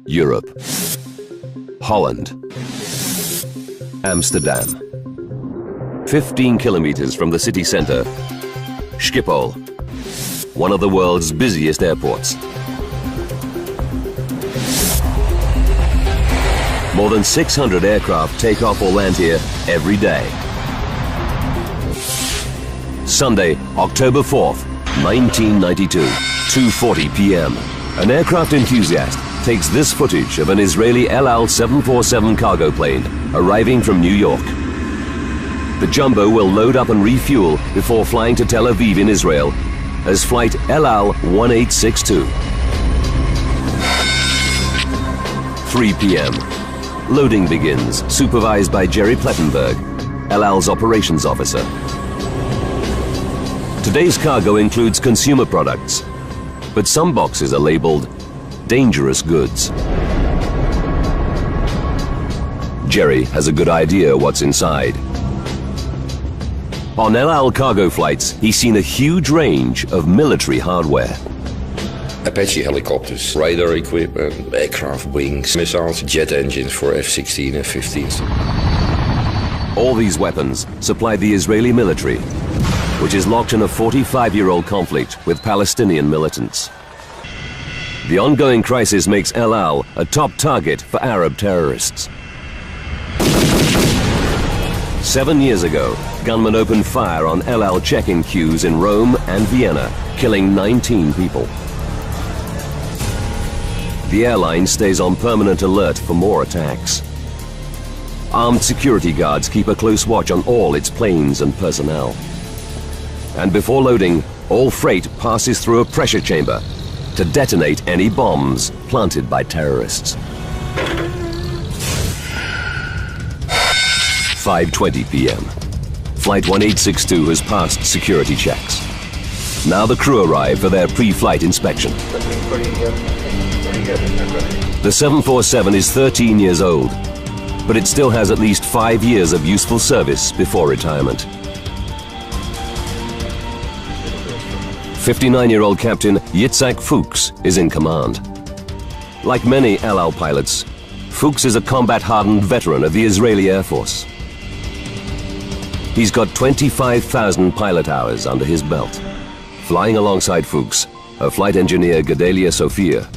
Europe. Holland. Amsterdam. 15 kilometers from the city center, Schiphol, one of the world's busiest airports. More than 600 aircraft take off or land here every day. Sunday, October 4th, 1992, 2:40 p.m. An aircraft enthusiast takes this footage of an Israeli El Al 747 cargo plane arriving from New York. The jumbo will load up and refuel before flying to Tel Aviv in Israel as flight El Al 1862. 3 p.m. Loading begins, supervised by Jerry Plettenberg, El Al's operations officer. Today's cargo includes consumer products, but some boxes are labeled dangerous goods. Jerry has a good idea what's inside. On El Al cargo flights, he's seen a huge range of military hardware. Apache helicopters, radar equipment, aircraft wings, missiles, jet engines for F-16 and F-15s. All these weapons supply the Israeli military, which is locked in a 45-year-old conflict with Palestinian militants. The ongoing crisis makes El Al a top target for Arab terrorists. 7 years ago, gunmen opened fire on El Al check-in queues in Rome and Vienna, killing 19 people. The airline stays on permanent alert for more attacks. Armed security guards keep a close watch on all its planes and personnel. And before loading, all freight passes through a pressure chamber to detonate any bombs planted by terrorists. 5:20 p.m. Flight 1862 has passed security checks. Now the crew arrive for their pre-flight inspection. The 747 is 13 years old, but it still has at least 5 years of useful service before retirement. 59-year-old Captain Yitzhak Fuchs is in command. Like many El Al pilots, Fuchs is a combat-hardened veteran of the Israeli Air Force. He's got 25,000 pilot hours under his belt. Flying alongside Fuchs are flight engineer Gedalia Sophia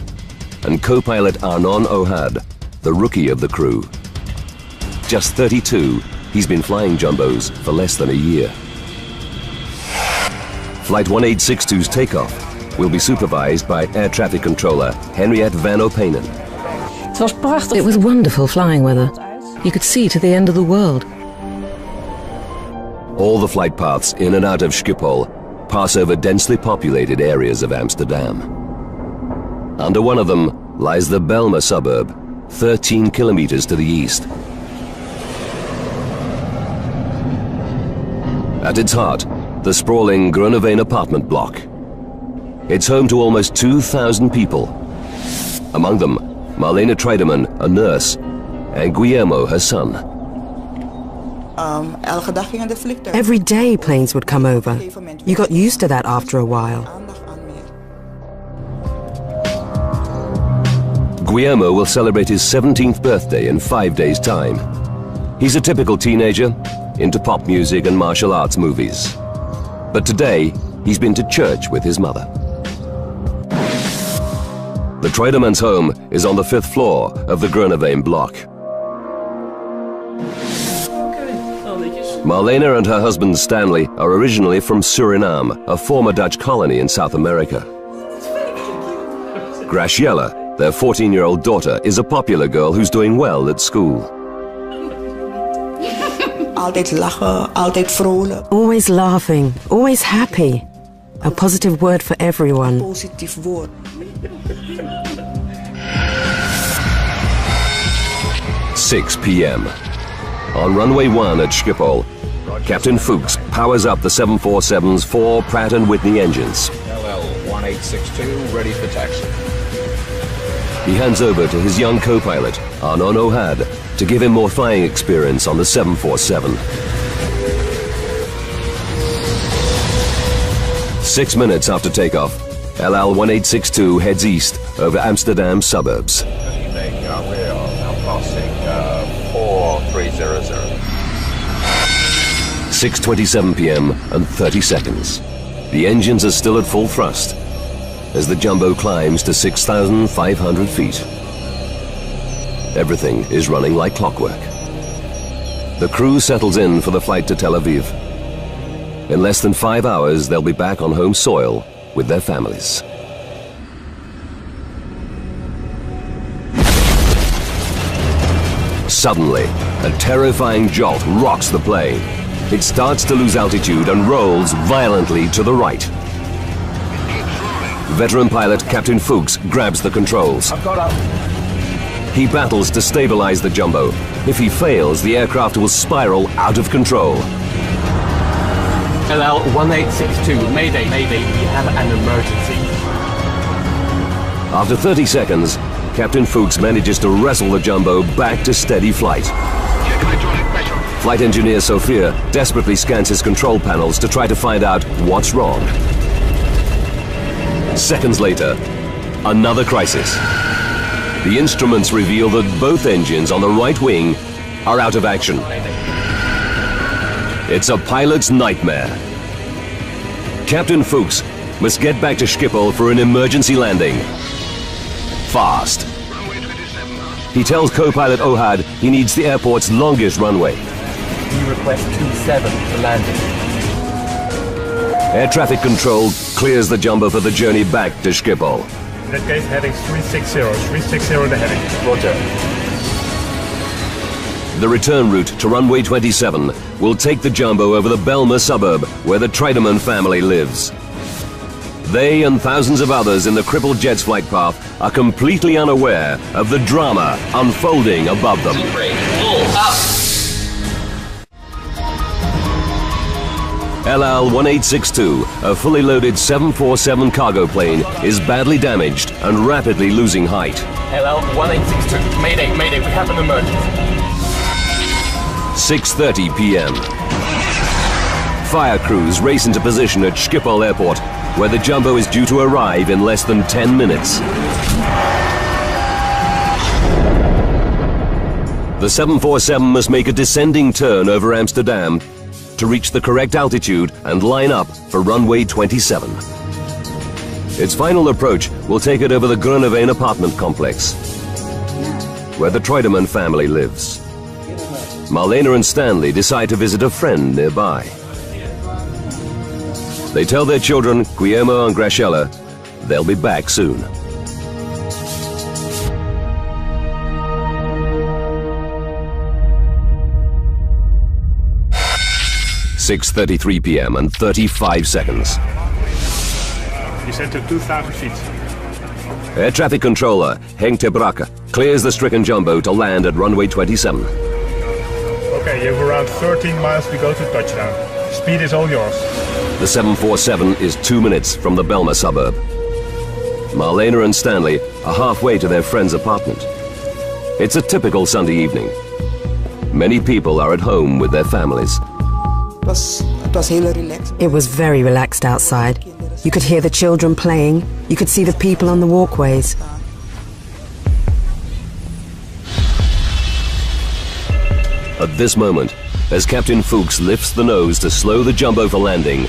and co-pilot Arnon Ohad, the rookie of the crew. Just 32, he's been flying jumbos for less than a year. Flight 1862's takeoff will be supervised by air traffic controller Henriette van Openen. It was wonderful flying weather. You could see to the end of the world. All the flight paths in and out of Schiphol pass over densely populated areas of Amsterdam. Under one of them lies the Belmer suburb, 13 kilometers to the east. At its heart, the sprawling Groeneveen apartment block. It's home to almost 2,000 people. Among them, Marlene Treidemann, a nurse, and Guillermo, her son. Every day planes would come over. You got used to that after a while. Guillermo will celebrate his 17th birthday in 5 days' time. He's a typical teenager, into pop music and martial arts movies. But today, he's been to church with his mother. The Treidemann's home is on the 5th floor of the Groeneveen block. Marlene and her husband Stanley are originally from Suriname, a former Dutch colony in South America. Graciela, their 14-year-old daughter, is a popular girl who's doing well at school. Always laughing, always happy. A positive word for everyone. 6 p.m. On runway 1 at Schiphol, Captain Fuchs powers up the 747's 4 Pratt & Whitney engines. LL 1862, ready for taxi. He hands over to his young co-pilot, Arnon Ohad, to give him more flying experience on the 747. 6 minutes after takeoff, El Al 1862 heads east over Amsterdam suburbs. crossing 4300. 6:27 p.m. and 30 seconds. The engines are still at full thrust as the jumbo climbs to 6,500 feet. Everything is running like clockwork. The crew settles in for the flight to Tel Aviv. In less than 5 hours, they'll be back on home soil with their families. Suddenly, a terrifying jolt rocks the plane. It starts to lose altitude and rolls violently to the right. Veteran pilot Captain Fuchs grabs the controls. I've got up. He battles to stabilize the jumbo. If he fails, the aircraft will spiral out of control. LL 1862, Mayday, Mayday, we have an emergency. After 30 seconds, Captain Fuchs manages to wrestle the jumbo back to steady flight. Flight engineer Sophia desperately scans his control panels to try to find out what's wrong. Seconds later, another crisis. The instruments reveal that both engines on the right wing are out of action. It's a pilot's nightmare. Captain Fuchs must get back to Schiphol for an emergency landing. Fast. He tells co-pilot Ohad he needs the airport's longest runway. We request 27 for landing. Air traffic control clears the jumbo for the journey back to Schiphol. In that case, heading 360. 360 the heading. Roger. The return route to runway 27 will take the jumbo over the Belma suburb where the Treidemann family lives. They and thousands of others in the crippled jet's flight path are completely unaware of the drama unfolding above them. LL-1862, a fully loaded 747 cargo plane, is badly damaged and rapidly losing height. LL 1862, Mayday, Mayday, we have an emergency. 6:30 p.m. Fire crews race into position at Schiphol Airport, where the jumbo is due to arrive in less than 10 minutes. The 747 must make a descending turn over Amsterdam to reach the correct altitude and line up for runway 27. Its final approach will take it over the Groeneveen apartment complex, where the Treidemann family lives. Marlena and Stanley decide to visit a friend nearby. They tell their children, Guillermo and Graciela, they'll be back soon. (6:33 p.m. and 35 seconds. Descend to 2,000 feet. Air traffic controller Henk ter Brakke clears the stricken jumbo to land at runway 27. Okay, you have around 13 miles to go to touchdown. Speed is all yours. The 747 is 2 minutes from the Belma suburb. Marlena and Stanley are halfway to their friend's apartment. It's a typical Sunday evening. Many people are at home with their families. It was very relaxed outside. You could hear the children playing. You could see the people on the walkways. At this moment, as Captain Fuchs lifts the nose to slow the jumbo for landing,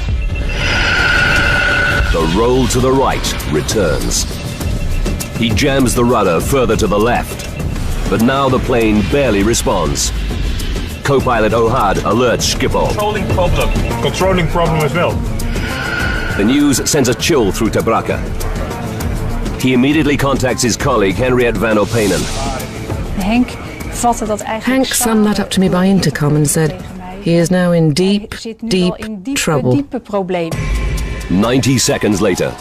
the roll to the right returns. He jams the rudder further to the left, but now the plane barely responds. Co-pilot Ohad alerts Schiphol. Controlling problem as well. The news sends a chill through ter Brakke. He immediately contacts his colleague Henriette van Openen. Hank summed that up to me by intercom and said he is now in deep trouble. 90 seconds later,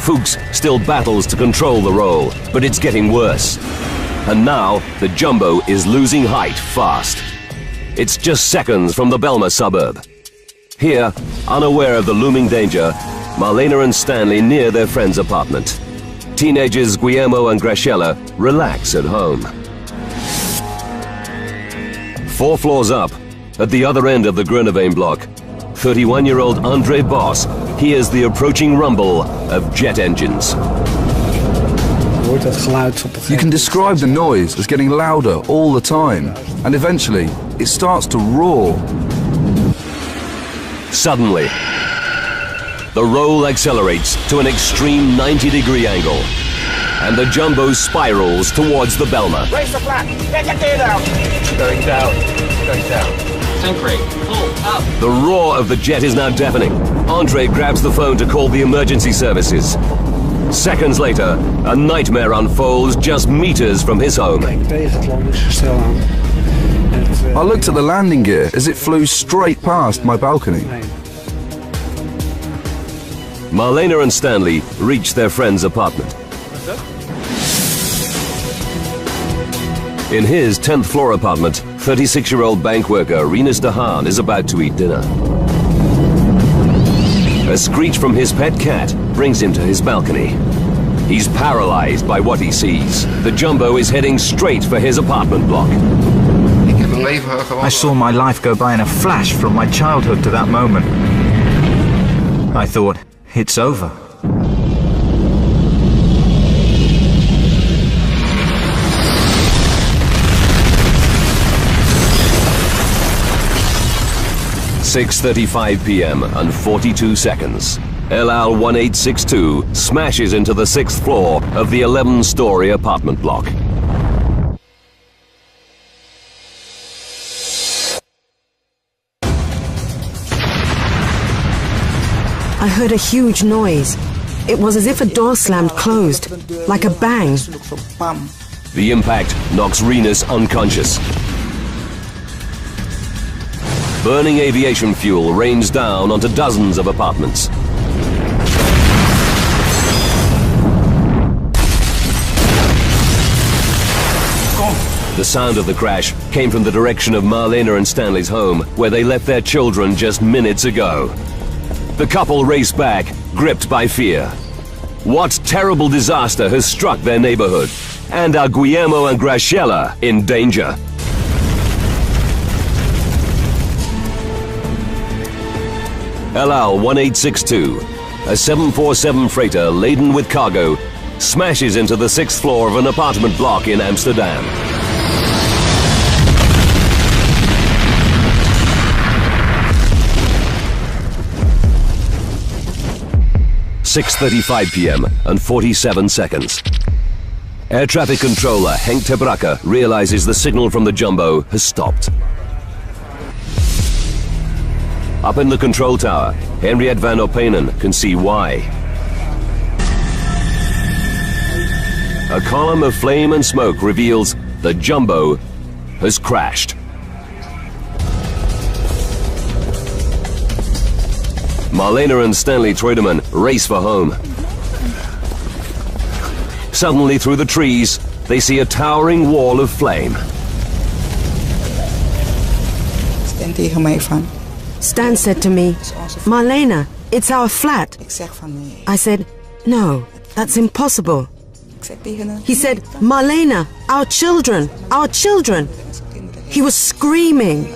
Fuchs still battles to control the roll, but it's getting worse. And now the jumbo is losing height fast. It's just seconds from the Belma suburb. Here, unaware of the looming danger, Marlena and Stanley near their friend's apartment. Teenagers Guillermo and Graciela relax at home. 4 floors up, at the other end of the Groeneveen block, 31-year-old Andre Bos hears the approaching rumble of jet engines. You can describe the noise as getting louder all the time, and eventually it starts to roar. Suddenly, the roll accelerates to an extreme 90-degree angle, and the jumbo spirals towards the Belma. Raise the flat. Get your gear down. Going down. Going down. Tank brake. Pull up. The roar of the jet is now deafening. Andre grabs the phone to call the emergency services. Seconds later, a nightmare unfolds just meters from his home. I looked at the landing gear as it flew straight past my balcony. Marlena and Stanley reach their friend's apartment. In his 10th floor apartment, 36-year-old bank worker Rinus de Haan is about to eat dinner. A screech from his pet cat brings him to his balcony. He's paralyzed by what he sees. The jumbo is heading straight for his apartment block. I saw my life go by in a flash from my childhood to that moment. I thought, it's over. .35 p.m. and 42 seconds. El Al 1862 smashes into the 6th floor of the 11-story apartment block. I heard a huge noise. It was as if a door slammed closed, like a bang. The impact knocks Rinus unconscious. Burning aviation fuel rains down onto dozens of apartments. The sound of the crash came from the direction of Marlena and Stanley's home, where they left their children just minutes ago. The couple race back, gripped by fear. What terrible disaster has struck their neighborhood? And are Guillermo and Graciela in danger? El Al 1862, a 747 freighter laden with cargo, smashes into the 6th floor of an apartment block in Amsterdam. .35 p.m. and 47 seconds. Air traffic controller Henk ter Brakke realizes the signal from the jumbo has stopped. Up in the control tower, Henriette van Openen can see why. A column of flame and smoke reveals the jumbo has crashed. Marlena and Stanley Treudemann race for home. Suddenly, through the trees, they see a towering wall of flame. Stan said to me, Marlena, it's our flat. I said, no, that's impossible. He said, Marlena, our children, our children. He was screaming.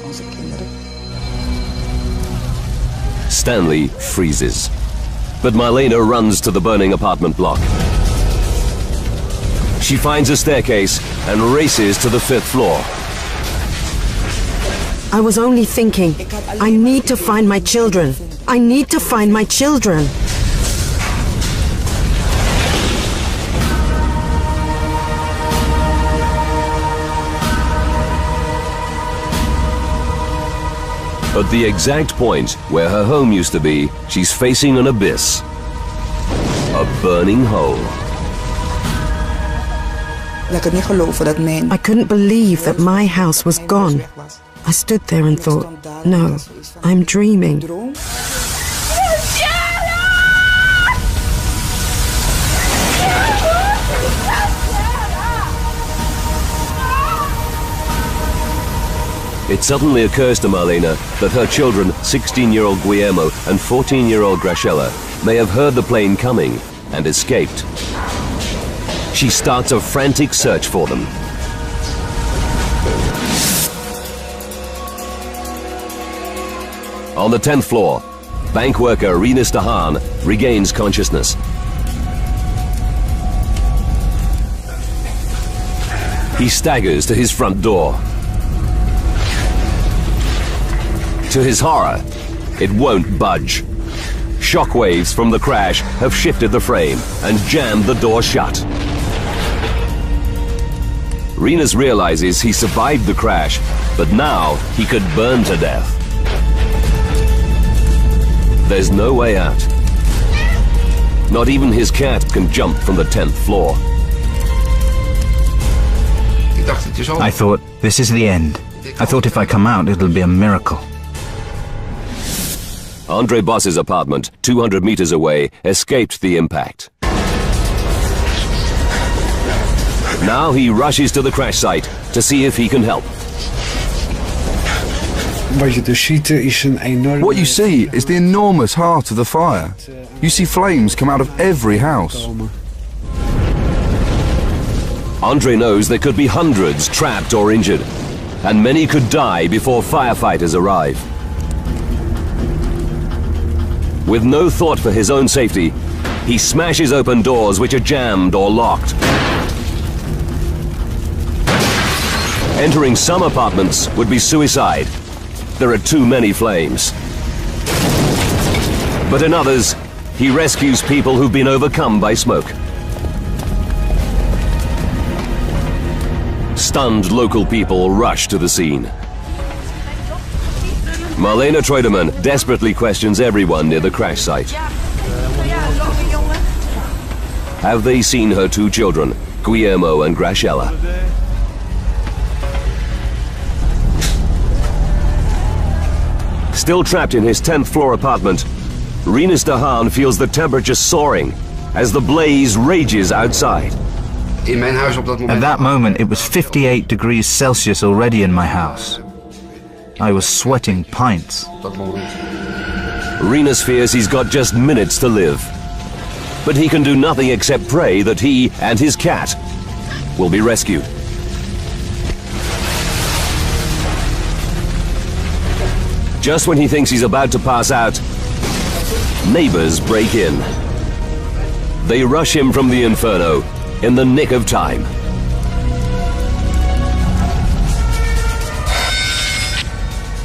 Stanley freezes, but Marlena runs to the burning apartment block. She finds a staircase and races to the 5th floor. I was only thinking, I need to find my children. I need to find my children. At the exact point where her home used to be, she's facing an abyss. A burning hole. I couldn't believe that my house was gone. I stood there and thought, no, I'm dreaming. It suddenly occurs to Marlena that her children, 16-year-old Guillermo and 14-year-old Graciela, may have heard the plane coming and escaped. She starts a frantic search for them. On the 10th floor, bank worker Rinus de Haan regains consciousness. He staggers to his front door. To his horror, it won't budge. Shockwaves from the crash have shifted the frame and jammed the door shut. Rinus realizes he survived the crash, but now he could burn to death. There's no way out. Not even his cat can jump from the 10th floor. I thought, this is the end. I thought if I come out, it'll be a miracle. Andre Boss's apartment, 200 meters away, escaped the impact. Now he rushes to the crash site to see if he can help. What you see is the enormous heart of the fire. You see flames come out of every house. Andre knows there could be hundreds trapped or injured, and many could die before firefighters arrive. With no thought for his own safety, he smashes open doors which are jammed or locked. Entering some apartments would be suicide. There are too many flames. But in others, he rescues people who've been overcome by smoke. Stunned local people rush to the scene. Marlene Treudemann desperately questions everyone near the crash site. Have they seen her two children, Guillermo and Graciela? Still trapped in his 10th floor apartment, Rinus de Haan feels the temperature soaring as the blaze rages outside. At that moment, it was 58 degrees Celsius already in my house. I was sweating pints. Rinus fears he's got just minutes to live. But he can do nothing except pray that he and his cat will be rescued. Just when he thinks he's about to pass out, neighbors break in. They rush him from the inferno in the nick of time.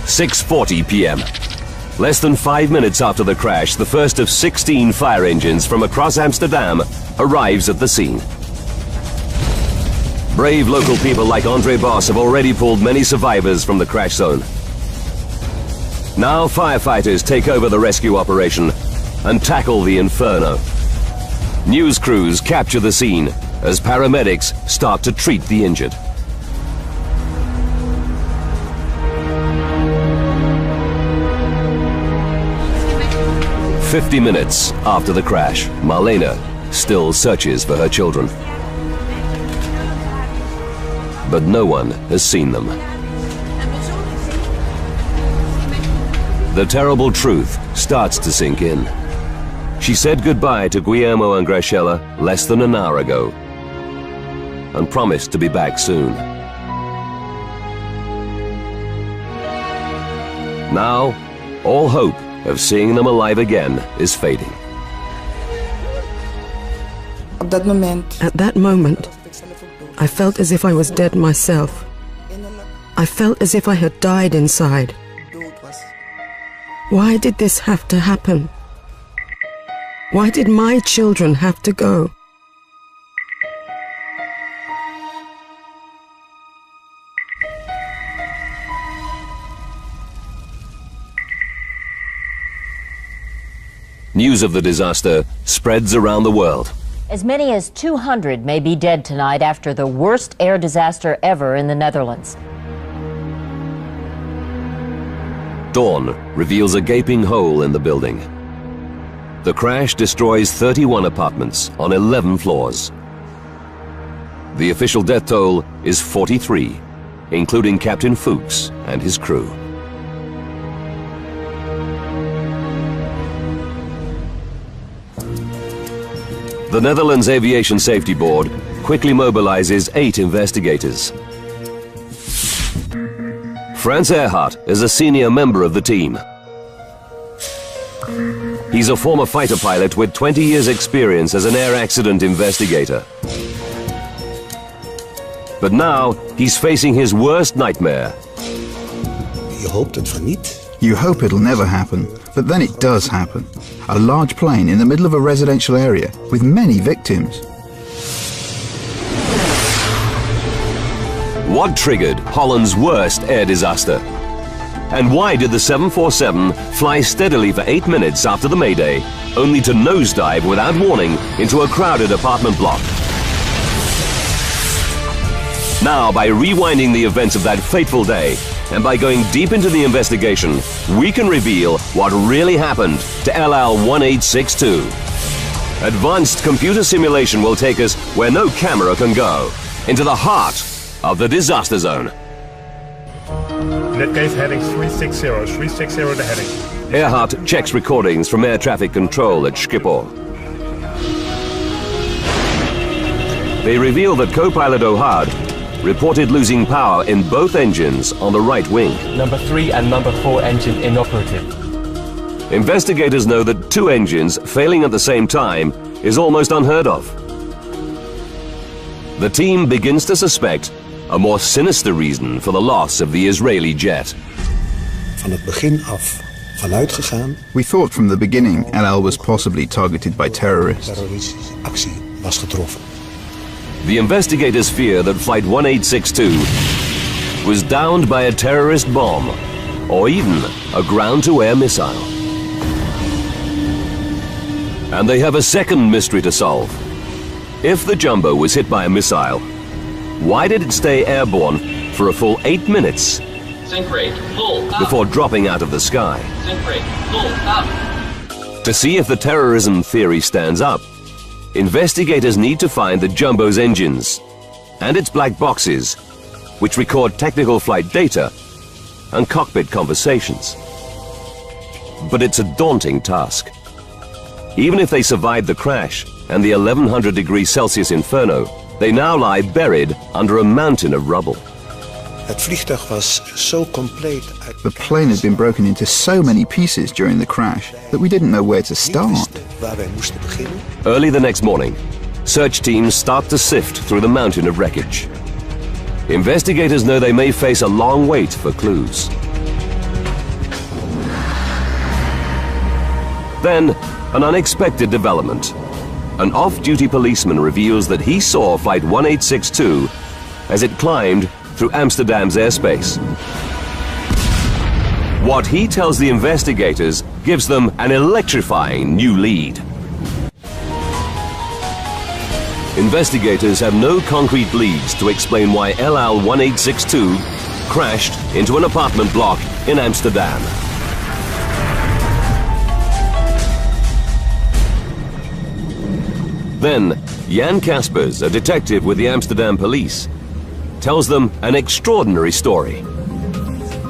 "6:40 p.m. Less than 5 minutes after the crash, the first of 16 fire engines from across Amsterdam arrives at the scene. Brave local people like Andre Boss have already pulled many survivors from the crash zone. Now firefighters take over the rescue operation and tackle the inferno. News crews capture the scene as paramedics start to treat the injured. "50 minutes after the crash, Marlene still searches for her children. But no one has seen them. The terrible truth starts to sink in. She said goodbye to Guillermo and Graciela less than an hour ago and promised to be back soon. Now, all hope of seeing them alive again is fading. At that moment, I felt as if I was dead myself. I felt as if I had died inside. Why did this have to happen? Why did my children have to go? News of the disaster spreads around the world. As many as 200 may be dead tonight after the worst air disaster ever in the Netherlands. Dawn reveals a gaping hole in the building. The crash destroys 31 apartments on 11 floors. The official death toll is 43, including Captain Fuchs and his crew. The Netherlands Aviation Safety Board quickly mobilizes 8 investigators. Frans Earhart is a senior member of the team. He's a former fighter pilot with 20 years' experience as an air accident investigator. But now he's facing his worst nightmare. You hope it'll never happen, but then it does happen. A large plane in the middle of a residential area with many victims. What triggered Holland's worst air disaster? And why did the 747 fly steadily for 8 minutes after the Mayday, only to nosedive without warning into a crowded apartment block? Now, by rewinding the events of that fateful day, and by going deep into the investigation, we can reveal what really happened to LL1862. Advanced computer simulation will take us where no camera can go, into the heart of the disaster zone. In that case, heading 360, 360 the heading. Earhart checks recordings from air traffic control at Schiphol. They reveal that co-pilot O'Hard reported losing power in both engines on the right wing. Number 3 and number 4 engine inoperative. Investigators know that 2 engines failing at the same time is almost unheard of. The team begins to suspect a more sinister reason for the loss of the Israeli jet. We thought from the beginning LL was possibly targeted by terrorists. The investigators fear that Flight 1862 was downed by a terrorist bomb or even a ground-to-air missile. And they have a second mystery to solve. If the Jumbo was hit by a missile, why did it stay airborne for a full 8 minutes Sink rate, full up. Before dropping out of the sky? Sink rate, full up. To see if the terrorism theory stands up, investigators need to find the Jumbo's engines and its black boxes, which record technical flight data and cockpit conversations. But it's a daunting task. Even if they survived the crash and the 1100 degrees Celsius inferno, they now lie buried under a mountain of rubble. The plane had been broken into so many pieces during the crash that we didn't know where to start. Early the next morning, search teams start to sift through the mountain of wreckage. Investigators know they may face a long wait for clues. Then, an unexpected development. An off-duty policeman reveals that he saw Flight 1862 as it climbed through Amsterdam's airspace. What he tells the investigators gives them an electrifying new lead. Investigators have no concrete leads to explain why LL1862 crashed into an apartment block in Amsterdam. Then, Jan Kaspers, a detective with the Amsterdam police, tells them an extraordinary story.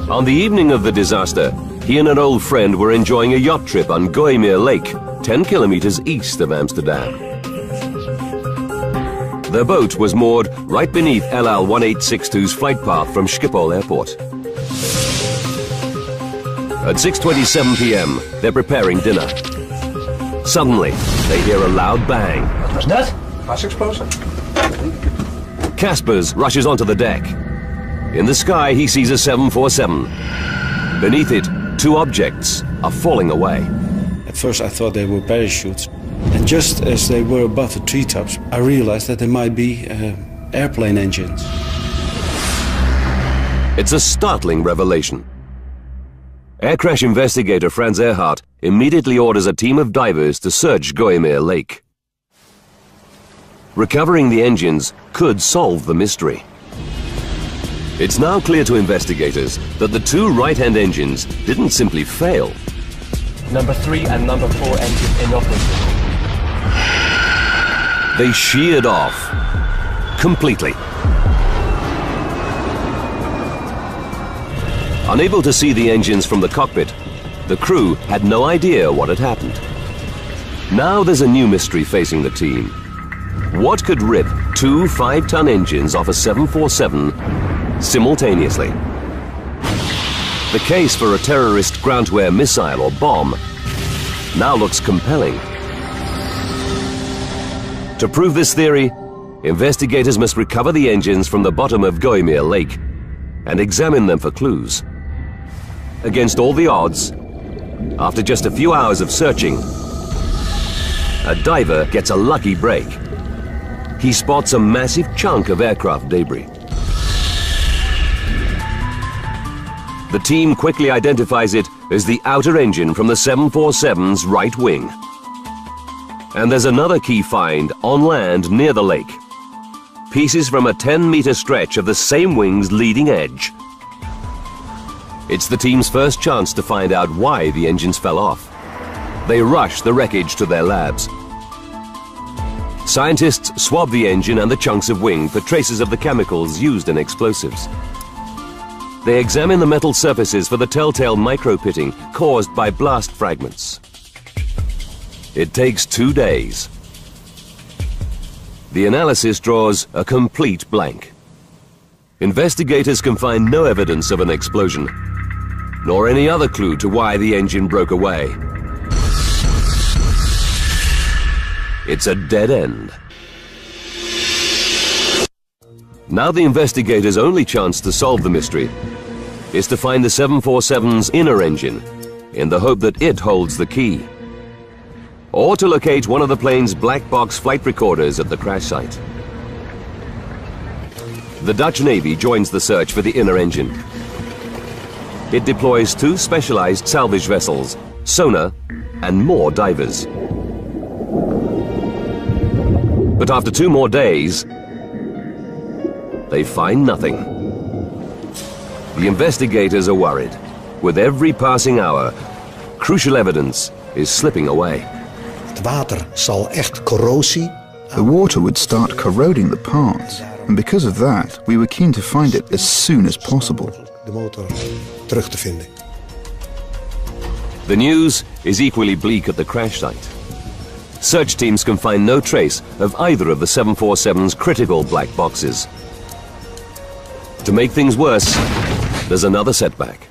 On the evening of the disaster, he and an old friend were enjoying a yacht trip on Gooimeer Lake, 10 kilometers east of Amsterdam. Their boat was moored right beneath LL1862's flight path from Schiphol Airport. At 6:27 p.m., they're preparing dinner. Suddenly, they hear a loud bang. Wat was dat? Gasexplosie. Kaspers rushes onto the deck. In the sky, he sees a 747. Beneath it, 2 objects are falling away. At first I thought they were parachutes. And just as they were above the treetops, I realized that they might be airplane engines. It's a startling revelation. Air crash investigator Franz Earhart immediately orders a team of divers to search Gooimeer Lake. Recovering the engines could solve the mystery. It's now clear to investigators that the 2 right-hand engines didn't simply fail. Number 3 and number 4 engine inoperative. They sheared off completely. Unable to see the engines from the cockpit, the crew had no idea what had happened. Now there's a new mystery facing the team. What could rip 2 5-ton engines off a 747 simultaneously? The case for a terrorist ground-to-air missile or bomb now looks compelling. To prove this theory, investigators must recover the engines from the bottom of Gooimeer Lake and examine them for clues. Against all the odds, after just a few hours of searching, a diver gets a lucky break. He spots a massive chunk of aircraft debris. The team quickly identifies it as the outer engine from the 747's right wing. And there's another key find on land near the lake. Pieces from a 10-meter stretch of the same wing's leading edge. It's the team's first chance to find out why the engines fell off. They rush the wreckage to their labs. Scientists swab the engine and the chunks of wing for traces of the chemicals used in explosives. They examine the metal surfaces for the telltale micro-pitting caused by blast fragments. It takes 2 days. The analysis draws a complete blank. Investigators can find no evidence of an explosion, nor any other clue to why the engine broke away. It's a dead end. Now the investigators' only chance to solve the mystery is to find the 747's inner engine, in the hope that it holds the key, or to locate one of the plane's black box flight recorders at the crash site. The Dutch Navy joins the search for the inner engine. It deploys 2 specialized salvage vessels, sonar, and more divers. But after 2 more days, they find nothing. The investigators are worried. With every passing hour, crucial evidence is slipping away. The water would start corroding the parts, and because of that, we were keen to find it as soon as possible. The news is equally bleak at the crash site. Search teams can find no trace of either of the 747's critical black boxes. To make things worse, there's another setback.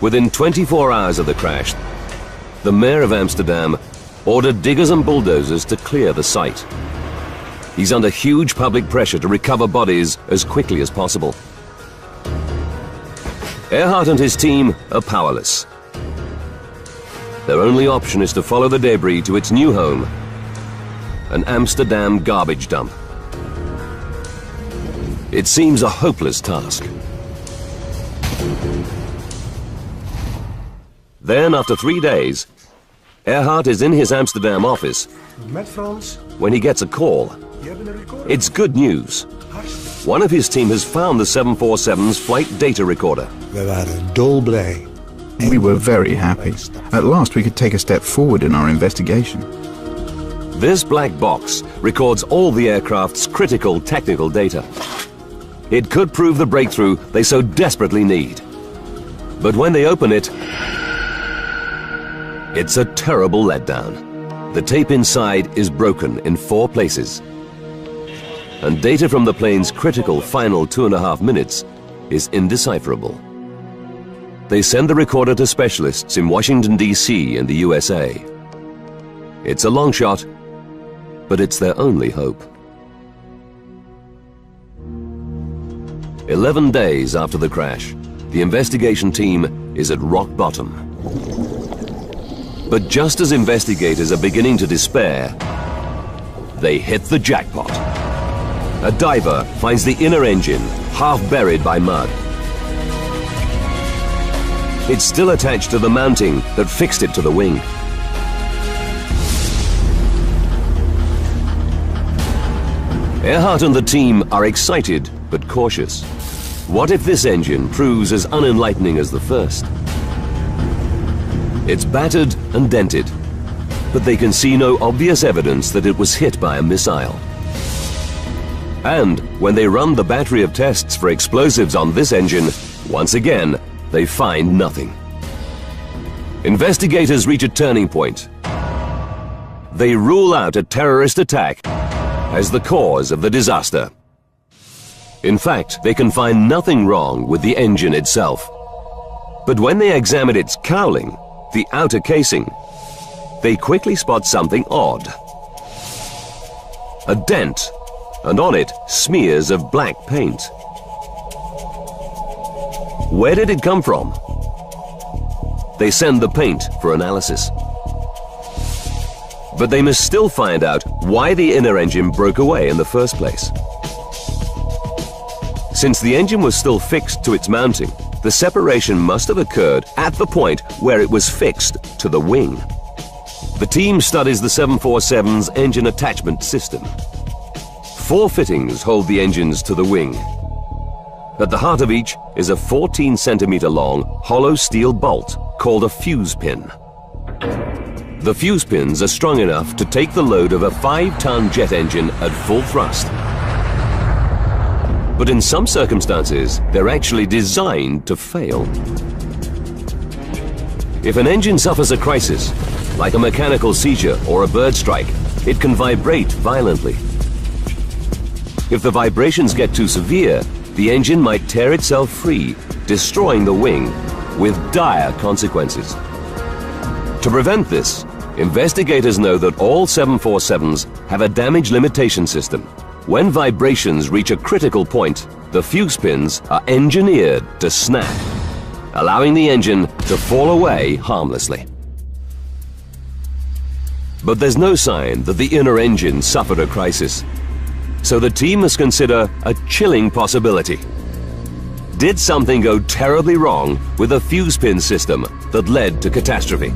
Within 24 hours of the crash, the mayor of Amsterdam ordered diggers and bulldozers to clear the site. He's under huge public pressure to recover bodies as quickly as possible. Earhart and his team are powerless. Their only option is to follow the debris to its new home, an Amsterdam garbage dump. It seems a hopeless task. Then, after 3 days, Earhart is in his Amsterdam office when he gets a call. It's good news. One of his team has found the 747's flight data recorder. We were very happy. At last we could take a step forward in our investigation. This black box records all the aircraft's critical technical data. It could prove the breakthrough they so desperately need. But when they open it, it's a terrible letdown. The tape inside is broken in 4 places. And data from the plane's critical final 2.5 minutes is indecipherable. They send the recorder to specialists in Washington, D.C. and the USA. It's a long shot, but it's their only hope. 11 days after the crash, the investigation team is at rock bottom. But just as investigators are beginning to despair, they hit the jackpot. A diver finds the inner engine, half buried by mud. It's still attached to the mounting that fixed it to the wing. Earhart and the team are excited but cautious. What if this engine proves as unenlightening as the first? It's battered and dented, but they can see no obvious evidence that it was hit by a missile. And when they run the battery of tests for explosives on this engine, once again, they find nothing. Investigators reach a turning point. They rule out a terrorist attack as the cause of the disaster. In fact, they can find nothing wrong with the engine itself. But when they examine its cowling, the outer casing, they quickly spot something odd. a dent, and on it smears of black paint. Where did it come from? They send the paint for analysis. But they must still find out why the inner engine broke away in the first place. Since the engine was still fixed to its mounting, the separation must have occurred at the point where it was fixed to the wing. The team studies the 747's engine attachment system. 4 fittings hold the engines to the wing. At the heart of each is a 14 centimeter long hollow steel bolt called a fuse pin. The fuse pins are strong enough to take the load of a 5-ton jet engine at full thrust. But in some circumstances, they're actually designed to fail. If an engine suffers a crisis, like a mechanical seizure or a bird strike, it can vibrate violently. If the vibrations get too severe, the engine might tear itself free, destroying the wing with dire consequences. To prevent this, investigators know that all 747s have a damage limitation system. When vibrations reach a critical point, the fuse pins are engineered to snap, allowing the engine to fall away harmlessly. But there's no sign that the inner engine suffered a crisis. So the team must consider a chilling possibility. Did something go terribly wrong with the fuse pin system that led to catastrophe?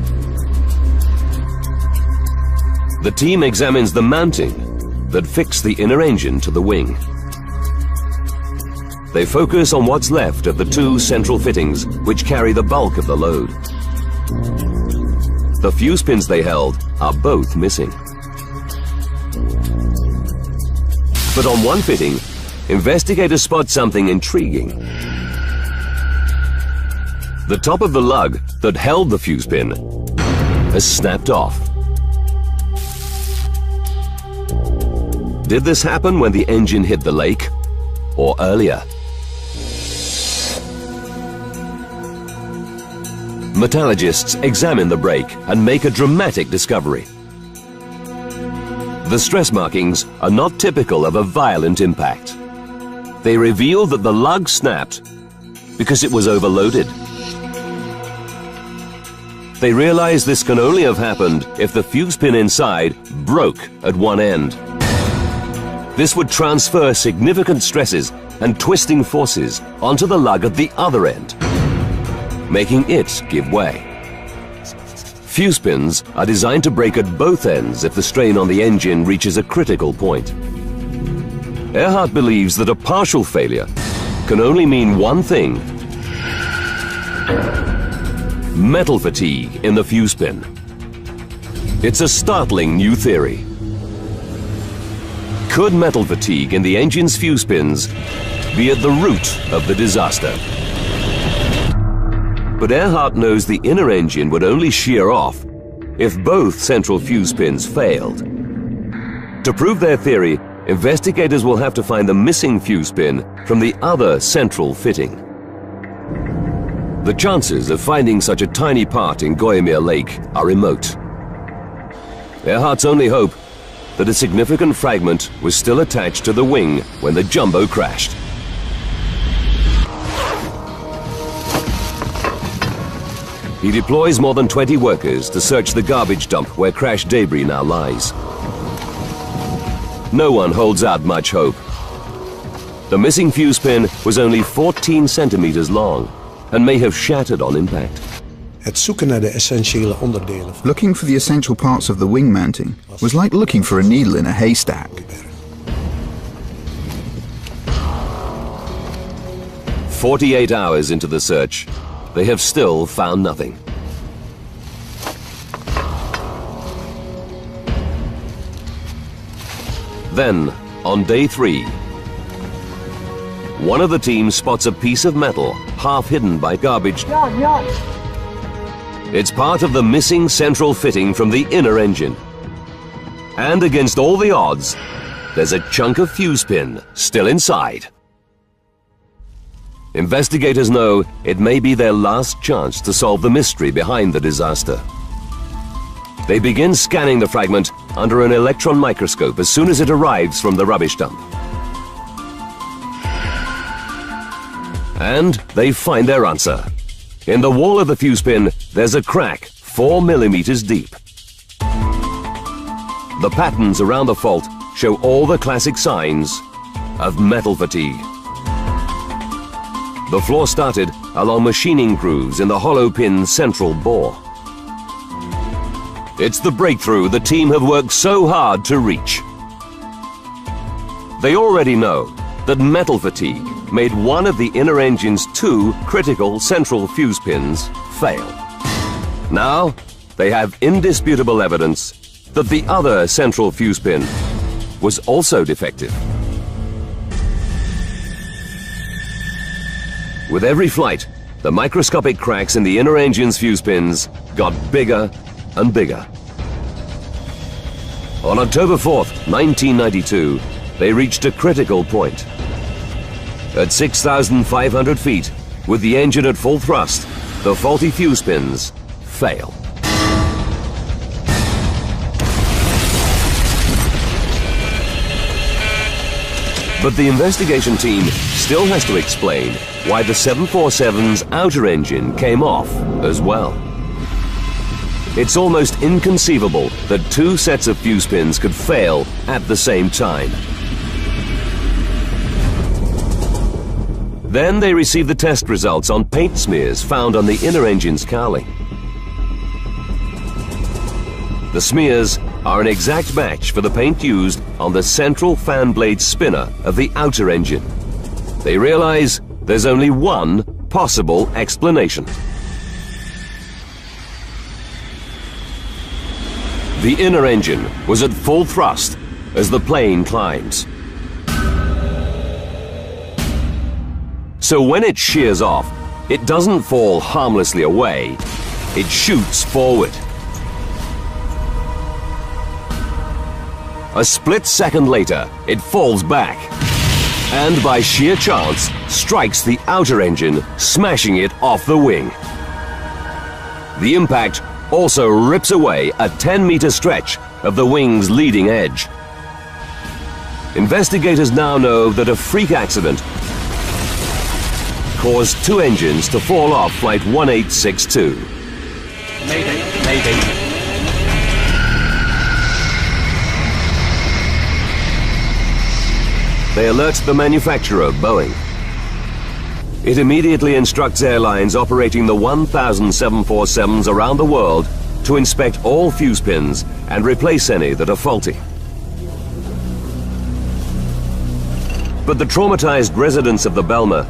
The team examines the mounting that fixed the inner engine to the wing. They focus on what's left of the 2 central fittings which carry the bulk of the load. The fuse pins they held are both missing. But on one fitting, investigators spot something intriguing. The top of the lug that held the fuse pin has snapped off. Did this happen when the engine hit the lake, or earlier? Metallurgists examine the break and make a dramatic discovery. The stress markings are not typical of a violent impact. They reveal that the lug snapped because it was overloaded. They realize this can only have happened if the fuse pin inside broke at one end. This would transfer significant stresses and twisting forces onto the lug at the other end, making it give way. Fuse pins are designed to break at both ends if the strain on the engine reaches a critical point. Earhart believes that a partial failure can only mean one thing: metal fatigue in the fuse pin. It's a startling new theory. Could metal fatigue in the engine's fuse pins be at the root of the disaster? But Earhart knows the inner engine would only shear off if both central fuse pins failed. To prove their theory, investigators will have to find the missing fuse pin from the other central fitting. The chances of finding such a tiny part in Gooimeer Lake are remote. Earhart's only hope that a significant fragment was still attached to the wing when the jumbo crashed. He deploys more than 20 workers to search the garbage dump where crash debris now lies. No one holds out much hope. The missing fuse pin was only 14 centimeters long and may have shattered on impact. Looking for the essential parts of the wing mounting was like looking for a needle in a haystack. "48 hours into the search, they have still found nothing. Then, on day 3, one of the team spots a piece of metal half hidden by garbage. It's part of the missing central fitting from the inner engine. And against all the odds, there's a chunk of fuse pin still inside. Investigators know it may be their last chance to solve the mystery behind the disaster. They begin scanning the fragment under an electron microscope as soon as it arrives from the rubbish dump. And they find their answer. In the wall of the fuse pin, there's a crack 4 millimeters deep. The patterns around the fault show all the classic signs of metal fatigue. The flaw started along machining grooves in the hollow pin's central bore. It's the breakthrough the team have worked so hard to reach. They already know that metal fatigue made one of the inner engine's 2 critical central fuse pins fail. Now, they have indisputable evidence that the other central fuse pin was also defective. With every flight, the microscopic cracks in the inner engine's fuse pins got bigger and bigger. On October 4th, 1992, they reached a critical point. At 6,500 feet, with the engine at full thrust, the faulty fuse pins fail. But the investigation team still has to explain why the 747's outer engine came off as well. It's almost inconceivable that 2 sets of fuse pins could fail at the same time. Then they receive the test results on paint smears found on the inner engine's cowling. The smears are an exact match for the paint used on the central fan blade spinner of the outer engine. They realize there's only one possible explanation. The inner engine was at full thrust as the plane climbs. So when it shears off, it doesn't fall harmlessly away, it shoots forward. A split second later, it falls back, and by sheer chance, strikes the outer engine, smashing it off the wing. The impact also rips away a 10-meter stretch of the wing's leading edge. Investigators now know that a freak accident caused 2 engines to fall off Flight 1862. Mayday, mayday. They alert the manufacturer, Boeing. It immediately instructs airlines operating the 1,000 747s around the world to inspect all fuse pins and replace any that are faulty. But the traumatized residents of the Belmer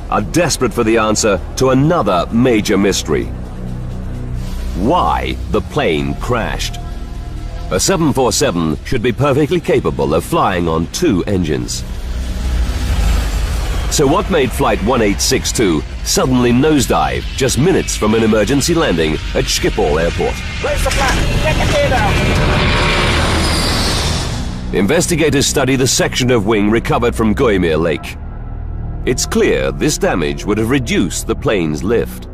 are desperate for the answer to another major mystery. Why the plane crashed? A 747 should be perfectly capable of flying on 2 engines. So what made Flight 1862 suddenly nosedive just minutes from an emergency landing at Schiphol Airport? Raise the flap! Get the gear down! Investigators study the section of wing recovered from Gooimeer Lake. It's clear this damage would have reduced the plane's lift.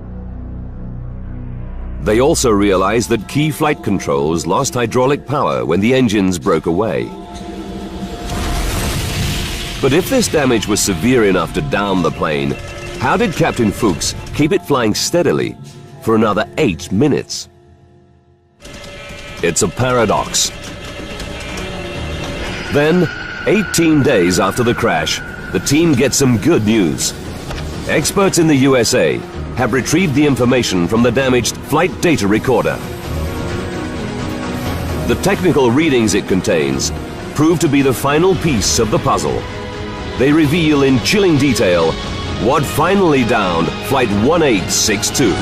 They also realize that key flight controls lost hydraulic power when the engines broke away. But if this damage was severe enough to down the plane, how did Captain Fuchs keep it flying steadily for another 8 minutes? It's a paradox. Then, 18 days after the crash, the team gets some good news. Experts in the USA have retrieved the information from the damaged flight data recorder. The technical readings it contains prove to be the final piece of the puzzle. They reveal in chilling detail what finally downed Flight 1862.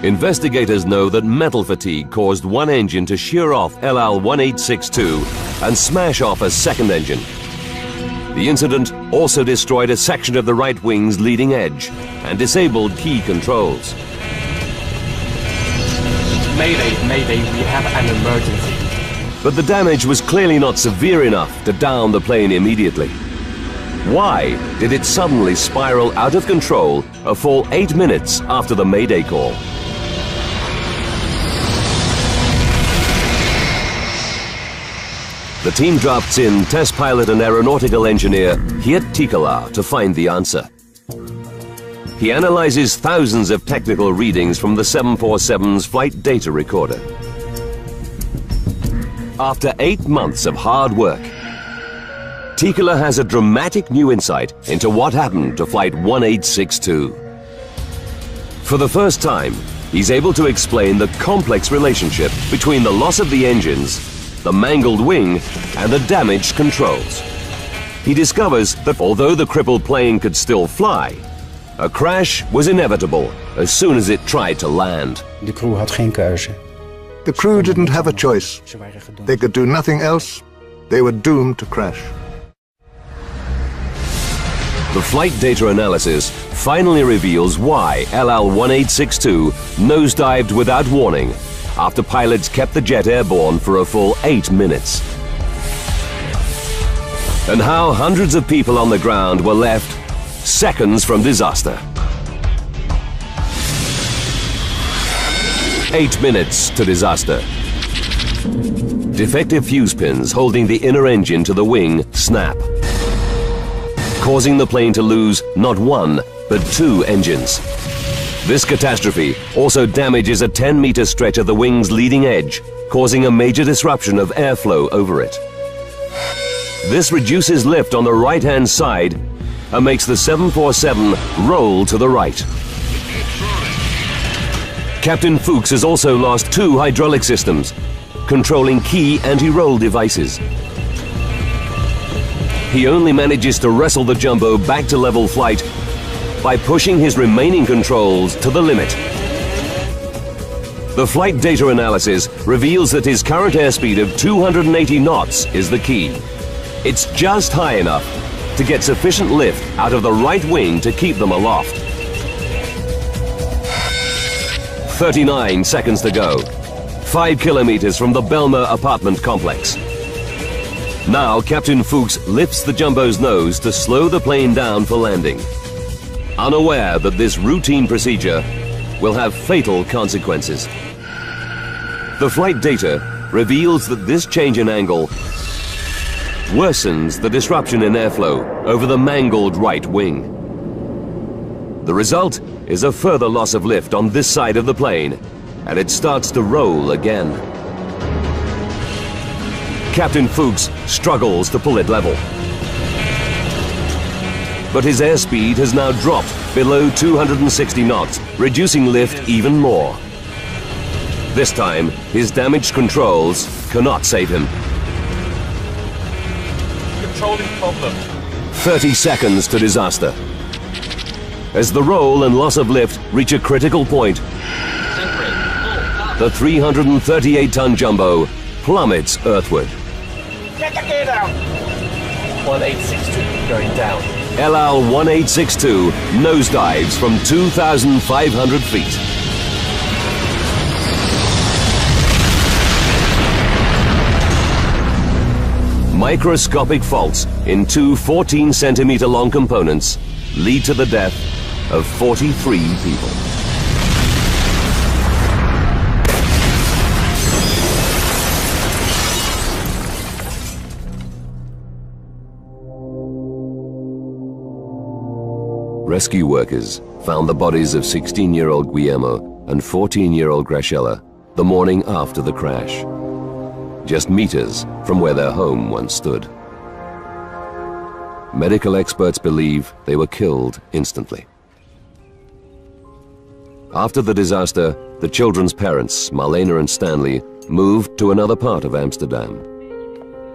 Investigators know that metal fatigue caused one engine to shear off LL-1862 and smash off a second engine. The incident also destroyed a section of the right wing's leading edge and disabled key controls. Mayday, mayday, we have an emergency. But the damage was clearly not severe enough to down the plane immediately. Why did it suddenly spiral out of control a full 8 minutes after the Mayday call? The team drafts in test pilot and aeronautical engineer Geert Tikelaar to find the answer. He analyzes thousands of technical readings from the 747's flight data recorder. After 8 months of hard work, Tikelaar has a dramatic new insight into what happened to Flight 1862. For the first time, he's able to explain the complex relationship between the loss of the engines, the mangled wing, and the damaged controls. He discovers that although the crippled plane could still fly, a crash was inevitable as soon as it tried to land. De crew had geen keuze. The crew didn't have a choice. They could do nothing else. They were doomed to crash. The flight data analysis finally reveals why LL-1862 nosedived without warning after pilots kept the jet airborne for a full 8 minutes. And how hundreds of people on the ground were left seconds from disaster. 8 minutes to disaster. Defective fuse pins holding the inner engine to the wing snap, causing the plane to lose not one, but 2 engines. This catastrophe also damages a 10-meter stretch of the wing's leading edge, causing a major disruption of airflow over it. This reduces lift on the right-hand side and makes the 747 roll to the right. Captain Fuchs has also lost 2 hydraulic systems, controlling key anti-roll devices. He only manages to wrestle the jumbo back to level flight by pushing his remaining controls to the limit. The flight data analysis reveals that his current airspeed of 280 knots is the key. It's just high enough to get sufficient lift out of the right wing to keep them aloft. 39 seconds to go. 5 kilometers from the Belmer apartment complex. Now Captain Fuchs lifts the jumbo's nose to slow the plane down for landing, unaware that this routine procedure will have fatal consequences. The flight data reveals that this change in angle worsens the disruption in airflow over the mangled right wing. The result is a further loss of lift on this side of the plane, and it starts to roll again. Captain Fuchs struggles to pull it level. But his airspeed has now dropped below 260 knots, reducing lift even more. This time, his damaged controls cannot save him. Controlling problem. 30 seconds to disaster. As the roll and loss of lift reach a critical point, the 338-ton jumbo plummets earthward. Get the gear down. 1862 going down. LL-1862 nosedives from 2,500 feet. Microscopic faults in 2 14-centimeter long components lead to the death of 43 people. Rescue workers found the bodies of 16-year-old Guillermo and 14-year-old Graciela the morning after the crash, just meters from where their home once stood. Medical experts believe they were killed instantly. After the disaster, the children's parents, Marlena and Stanley, moved to another part of Amsterdam.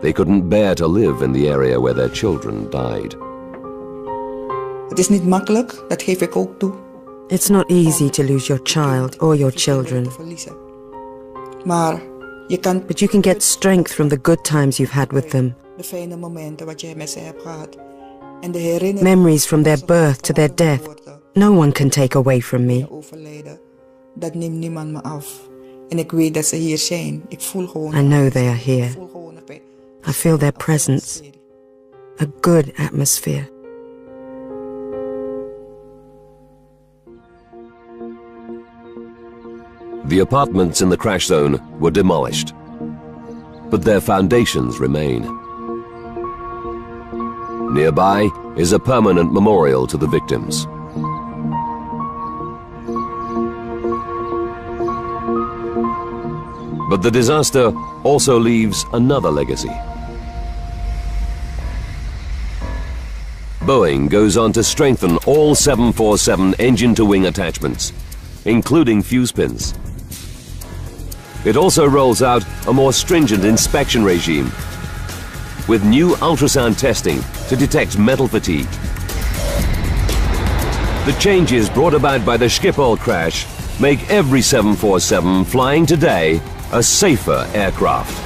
They couldn't bear to live in the area where their children died. Het is niet makkelijk, dat geef ik ook toe. It's not easy to lose your child or your children. Maar je kan... But you can get strength from the good times you've had with them. De fijne momenten wat je met ze hebt gehad. En de herinneringen... Memories from their birth to their death. No one can take away from me. Dat neemt niemand me af. En ik weet dat ze hier zijn. Ik voel gewoon... I know they are here. I feel their presence. A good atmosphere. The apartments in the crash zone were demolished, but their foundations remain. Nearby is a permanent memorial to the victims. But the disaster also leaves another legacy. Boeing goes on to strengthen all 747 engine-to-wing attachments, including fuse pins. It also rolls out a more stringent inspection regime with new ultrasound testing to detect metal fatigue. The changes brought about by the Schiphol crash make every 747 flying today a safer aircraft.